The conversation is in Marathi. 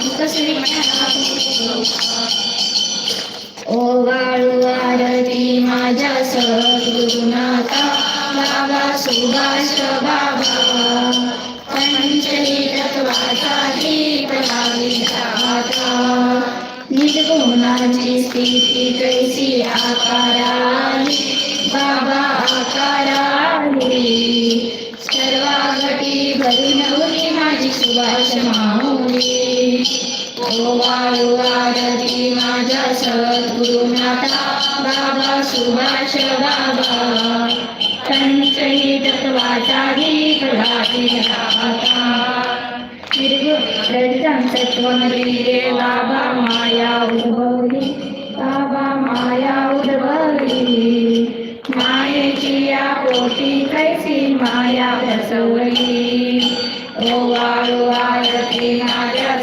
कसली ओ वाळू आरती माझ्या सद्गुरुनाथा बाबा सुभाष बाबा पंचही तत्वाचा दीप लाविता आता निर्गुणाची स्थिती कैसी आकाराली बाबा आकाराली सर्वागती भरून माझी सुभाष माऊली ओ वाळू आरती माझ्या सद्गुरुनाथा बाबा सुभाष बाबा पंचही तत्वाचा दीप लाविता आता निर्गुण सत्वमरी बाबा माया उद्भवली बाबा माया उद्भवली मायेची या पोटी कैसी माया बसवली ओ वाळू आरती माझ्या